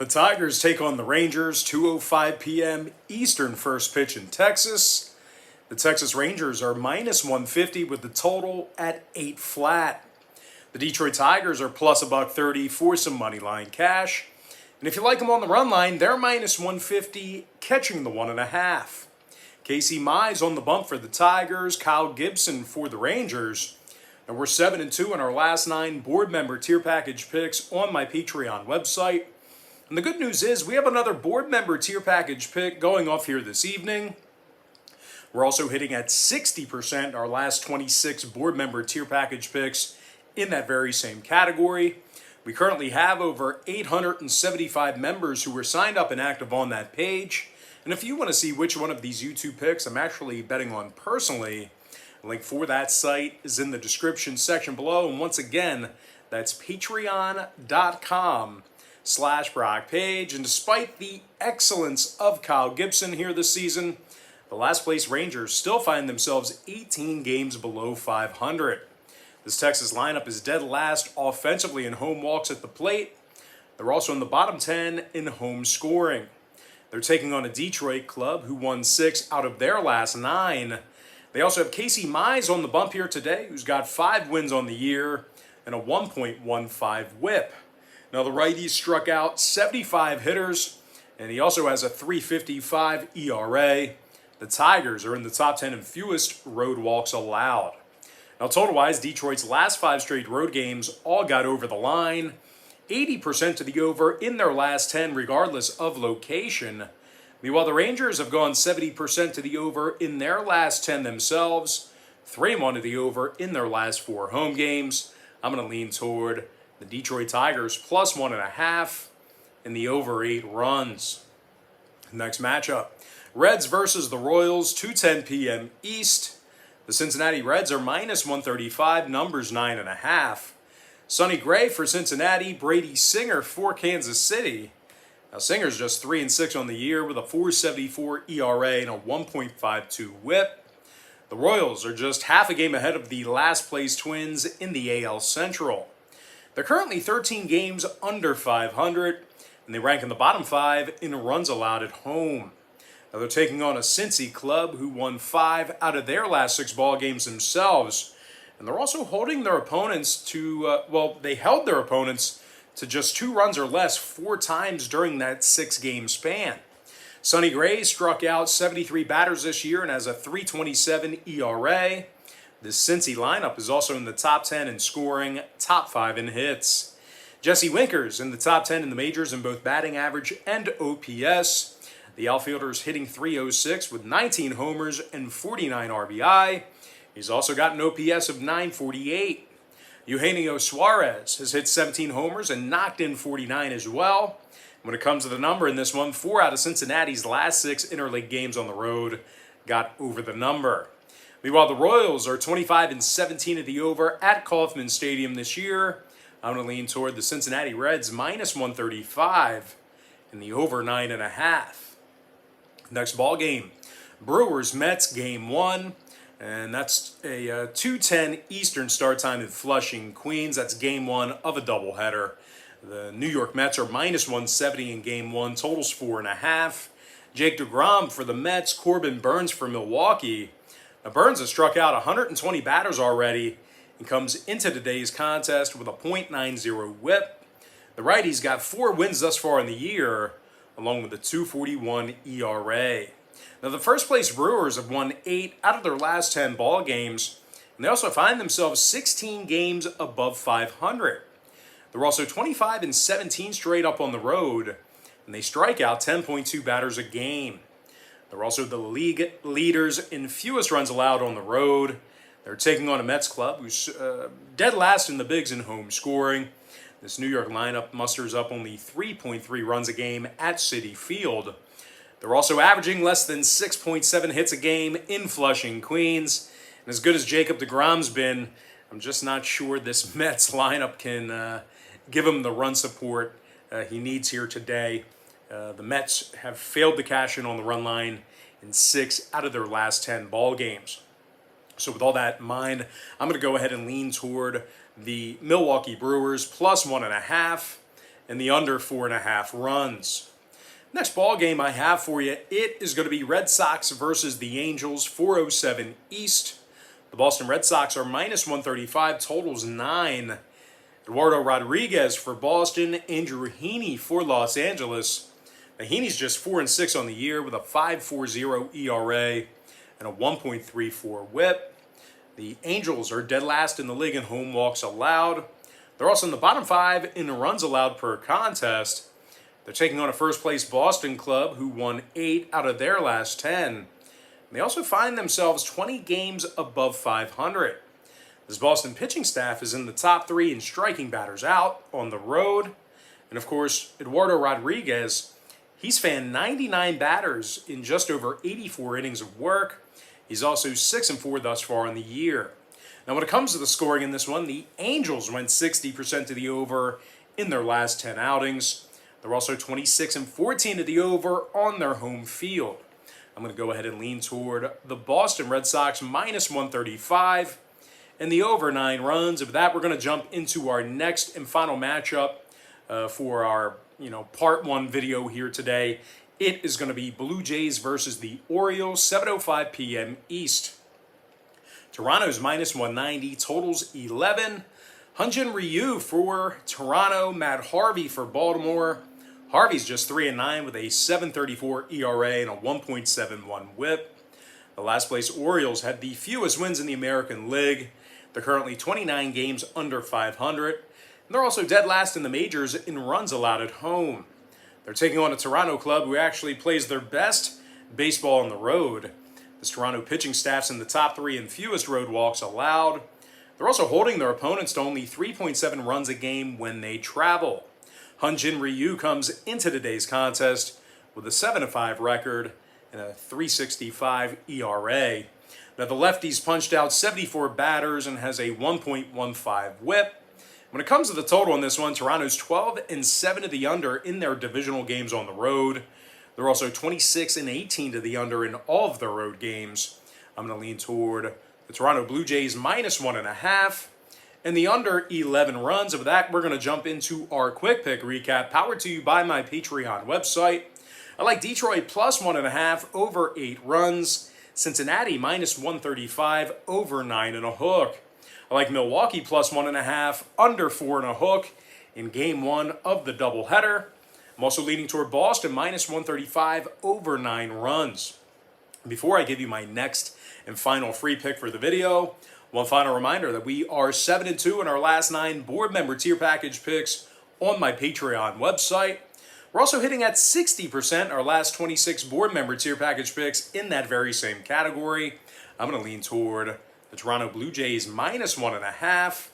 The Tigers take on the Rangers, 2:05 p.m. Eastern first pitch in Texas. The Texas Rangers are minus 150 with the total at 8 flat. The Detroit Tigers are plus $1.30 for some money line cash. And if you like them on the run line, they're minus 150, catching the 1.5. Casey Mize on the bump for the Tigers, Kyle Gibson for the Rangers. And we're 7-2 in our last 9 board member tier package picks on my Patreon website. And the good news is we have another board member tier package pick going off here this evening. We're also hitting at 60% our last 26 board member tier package picks in that very same category. We currently have over 875 members who are signed up and active on that page. And if you want to see which one of these YouTube picks I'm actually betting on personally, a link for that site is in the description section below. And once again, that's patreon.com/BrockPage. And despite the excellence of Kyle Gibson here this season, the last place Rangers still find themselves 18 games below 500. This Texas lineup is dead last offensively in home walks at the plate. They're also in the bottom 10 in home scoring. They're taking on a Detroit club who won 6 out of their last 9. They also have Casey Mize on the bump here today, who's got 5 wins on the year and a 1.15 whip. Now, the righty struck out 75 hitters, and he also has a 3.55 ERA. The Tigers are in the top 10 in fewest road walks allowed. Now, total-wise, Detroit's last 5 straight road games all got over the line. 80% to the over in their last 10, regardless of location. Meanwhile, the Rangers have gone 70% to the over in their last 10 themselves. 3-1 to the over in their last 4 home games. I'm going to lean toward the Detroit Tigers plus 1.5 in the over 8 runs. Next matchup, Reds versus the Royals, 2:10 p.m. East. The Cincinnati Reds are minus 135, numbers 9.5. Sonny Gray for Cincinnati, Brady Singer for Kansas City. Now, Singer's just 3-6 on the year with a 4.74 ERA and a 1.52 whip. The Royals are just half a game ahead of the last place Twins in the AL Central. They're currently 13 games under 500, and they rank in the bottom 5 in runs allowed at home. Now, they're taking on a Cincy club who won 5 out of their last 6 ball games themselves. And they're also holding their opponents to, they held their opponents to just 2 runs or less 4 times during that 6-game span. Sonny Gray struck out 73 batters this year and has a 3.27 ERA. This Cincy lineup is also in the top 10 in scoring, top 5 in hits. Jesse Winker's in the top 10 in the majors in both batting average and OPS. The outfielder's hitting .306 with 19 homers and 49 RBI. He's also got an OPS of .948. Eugenio Suarez has hit 17 homers and knocked in 49 as well. When it comes to the number in this one, 4 out of Cincinnati's last 6 interleague games on the road got over the number. Meanwhile, the Royals are 25-17 at the over at Kauffman Stadium this year. I'm going to lean toward the Cincinnati Reds minus 135 in the over 9.5. Next ball game, Brewers Mets game 1. And that's a 2:10 Eastern start time in Flushing, Queens. That's game 1 of a doubleheader. The New York Mets are minus 170 in game 1. Totals 4.5. Jake DeGrom for the Mets. Corbin Burnes for Milwaukee. Now, Burnes has struck out 120 batters already and comes into today's contest with a .90 whip. The righty's got 4 wins thus far in the year, along with a 2.41 ERA. Now, the first place Brewers have won 8 out of their last 10 ball games, and they also find themselves 16 games above 500. They're also 25-17 straight up on the road, and they strike out 10.2 batters a game. They're also the league leaders in fewest runs allowed on the road. They're taking on a Mets club who's dead last in the bigs in home scoring. This New York lineup musters up only 3.3 runs a game at Citi Field. They're also averaging less than 6.7 hits a game in Flushing, Queens. And as good as Jacob deGrom's been, I'm just not sure this Mets lineup can give him the run support he needs here today. The Mets have failed to cash in on the run line in 6 out of their last 10 ball games. So with all that in mind, I'm going to go ahead and lean toward the Milwaukee Brewers plus 1.5 and the under 4.5 runs. Next ball game I have for you, it is going to be Red Sox versus the Angels, 407 East. The Boston Red Sox are minus 135, totals 9. Eduardo Rodriguez for Boston, Andrew Heaney for Los Angeles. Now, Heaney's just 4-6 on the year with a 5.40 ERA and a 1.34 WHIP. The Angels are dead last in the league in home walks allowed. They're also in the bottom 5 in runs allowed per contest. They're taking on a first-place Boston club who won 8 out of their last 10. And they also find themselves 20 games above 500. This Boston pitching staff is in the top 3 in striking batters out on the road. And of course, Eduardo Rodriguez, he's fanned 99 batters in just over 84 innings of work. He's also 6-4 thus far in the year. Now, when it comes to the scoring in this one, the Angels went 60% to the over in their last 10 outings. They're also 26-14 to the over on their home field. I'm going to go ahead and lean toward the Boston Red Sox minus 135 and the over 9 runs. With that, we're going to jump into our next and final matchup for our part 1 video here today. It is going to be Blue Jays versus the Orioles, 7:05 p.m. East. Toronto's minus 190, totals 11. Hyun-Jin Ryu for Toronto, Matt Harvey for Baltimore. Harvey's just 3-9 with a 7.34 ERA and a 1.71 WHIP. The last place Orioles had the fewest wins in the American League. They're currently 29 games under 500. And they're also dead last in the majors in runs allowed at home. They're taking on a Toronto club who actually plays their best baseball on the road. This Toronto pitching staff's in the top 3 in fewest road walks allowed. They're also holding their opponents to only 3.7 runs a game when they travel. Hyun-Jin Ryu comes into today's contest with a 7-5 record and a 3.65 ERA. Now, the lefty's punched out 74 batters and has a 1.15 WHIP. When it comes to the total on this one, Toronto's 12-7 to the under in their divisional games on the road. They're also 26-18 to the under in all of their road games. I'm going to lean toward the Toronto Blue Jays minus 1.5 and the under 11 runs. With that, we're going to jump into our quick pick recap, powered to you by my Patreon website. I like Detroit plus 1.5 over 8 runs. Cincinnati minus 135 over 9.5. I like Milwaukee plus 1.5 under 4.5 in game 1 of the doubleheader. I'm also leaning toward Boston minus 135 over 9 runs. Before I give you my next and final free pick for the video, one final reminder that we are 7-2 in our last 9 board member tier package picks on my Patreon website. We're also hitting at 60% our last 26 board member tier package picks in that very same category. I'm going to lean toward the Toronto Blue Jays minus 1.5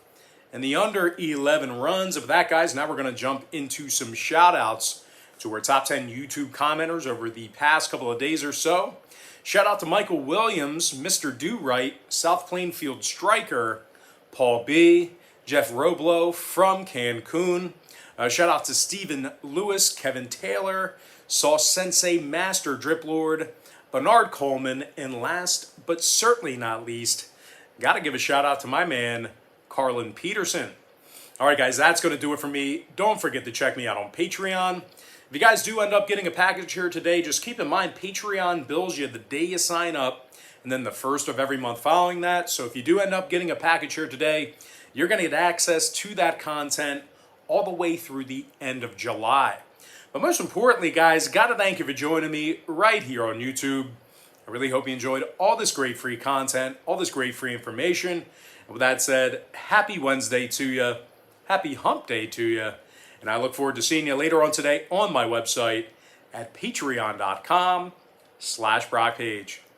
and the under 11 runs. Of that, guys, now we're going to jump into some shout outs to our top 10 YouTube commenters over the past couple of days or so. Shout out to Michael Williams, Mr. Do Right, South Plainfield Striker, Paul B., Jeff Roblo from Cancun. Shout out to Stephen Lewis, Kevin Taylor, Sauce Sensei, Master Drip Lord, Bernard Coleman, and last but certainly not least, got to give a shout out to my man, Carlin Peterson. All right, guys, that's going to do it for me. Don't forget to check me out on Patreon. If you guys do end up getting a package here today, just keep in mind Patreon bills you the day you sign up and then the first of every month following that. So if you do end up getting a package here today, you're going to get access to that content all the way through the end of July. But most importantly, guys, got to thank you for joining me right here on YouTube. I really hope you enjoyed all this great free content, all this great free information. And with that said, happy Wednesday to you. Happy hump day to you. And I look forward to seeing you later on today on my website at patreon.com/BrockPage.